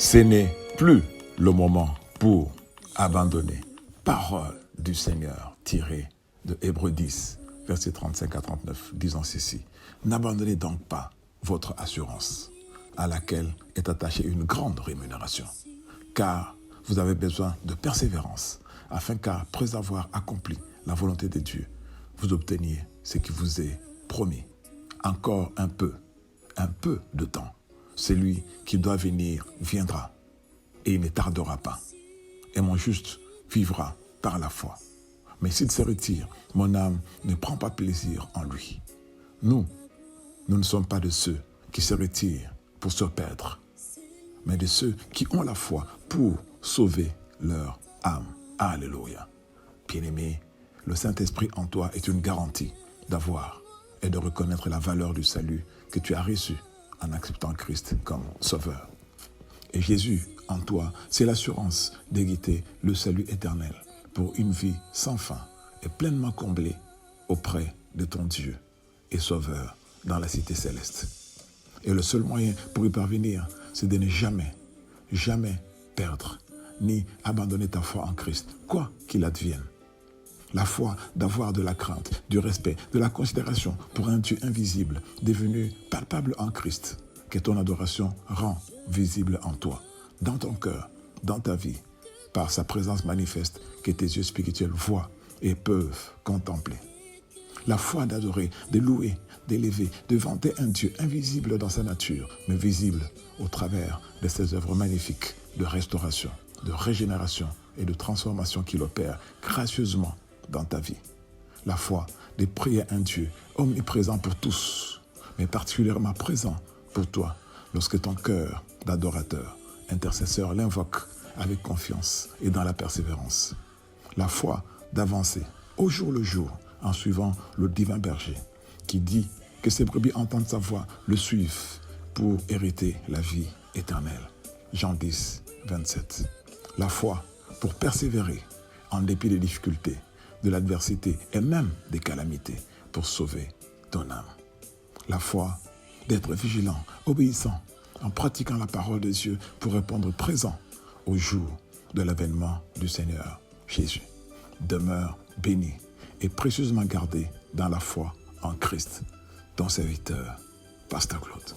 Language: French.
Ce n'est plus le moment pour abandonner. Parole du Seigneur tirée de Hébreux 10, versets 35 à 39, disant ceci. N'abandonnez donc pas votre assurance, à laquelle est attachée une grande rémunération, car vous avez besoin de persévérance, afin qu'après avoir accompli la volonté de Dieu, vous obteniez ce qui vous est promis. Encore un peu de temps. Celui qui doit venir viendra, et il ne tardera pas. Et mon juste vivra par la foi. Mais s'il se retire, mon âme ne prend pas plaisir en lui. Nous ne sommes pas de ceux qui se retirent pour se perdre, mais de ceux qui ont la foi pour sauver leur âme. Alléluia. Bien-aimé, le Saint-Esprit en toi est une garantie d'avoir et de reconnaître la valeur du salut que tu as reçu en acceptant Christ comme Sauveur. Et Jésus en toi, c'est l'assurance d'hériter le salut éternel pour une vie sans fin et pleinement comblée auprès de ton Dieu et Sauveur dans la cité céleste. Et le seul moyen pour y parvenir, c'est de ne jamais perdre ni abandonner ta foi en Christ, quoi qu'il advienne. La foi d'avoir de la crainte, du respect, de la considération pour un Dieu invisible, devenu palpable en Christ, que ton adoration rend visible en toi, dans ton cœur, dans ta vie, par sa présence manifeste que tes yeux spirituels voient et peuvent contempler. La foi d'adorer, de louer, d'élever, de vanter un Dieu invisible dans sa nature, mais visible au travers de ses œuvres magnifiques de restauration, de régénération et de transformation qu'il opère gracieusement dans ta vie. La foi de prier un Dieu omniprésent pour tous, mais particulièrement présent pour toi lorsque ton cœur d'adorateur, intercesseur l'invoque avec confiance et dans la persévérance. La foi d'avancer au jour le jour en suivant le divin berger qui dit que ses brebis entendent sa voix, le suivent pour hériter la vie éternelle. Jean 10, 27. La foi pour persévérer en dépit des difficultés, de l'adversité et même des calamités pour sauver ton âme. La foi d'être vigilant, obéissant, en pratiquant la parole de Dieu pour répondre présent au jour de l'avènement du Seigneur Jésus. Demeure béni et précieusement gardé dans la foi en Christ, ton serviteur, Pasteur Claude.